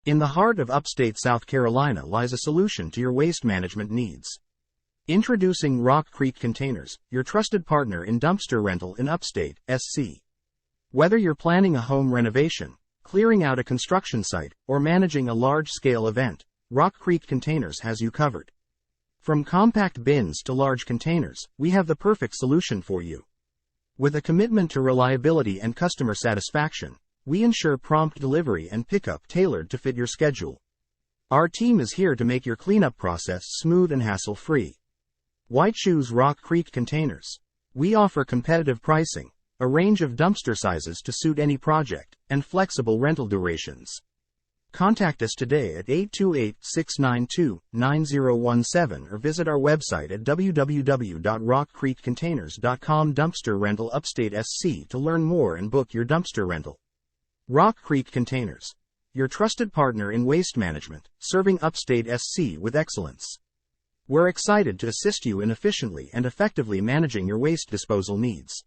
In the heart of upstate South Carolina lies a solution to your waste management needs. Introducing Rock Creek Containers, your trusted partner in dumpster rental in Upstate, SC. Whether you're planning a home renovation, clearing out a construction site, or managing a large-scale event, Rock Creek Containers has you covered. From compact bins to large containers, we have the perfect solution for you. With a commitment to reliability and customer satisfaction, we ensure prompt delivery and pickup tailored to fit your schedule. Our team is here to make your cleanup process smooth and hassle-free. Why choose Rock Creek Containers? We offer competitive pricing, a range of dumpster sizes to suit any project, and flexible rental durations. Contact us today at 828-692-9017 or visit our website at www.rockcreekcontainers.com. Dumpster Rental Upstate SC to learn more and book your dumpster rental. Rock Creek Containers, your trusted partner in waste management, serving Upstate SC with excellence. We're excited to assist you in efficiently and effectively managing your waste disposal needs.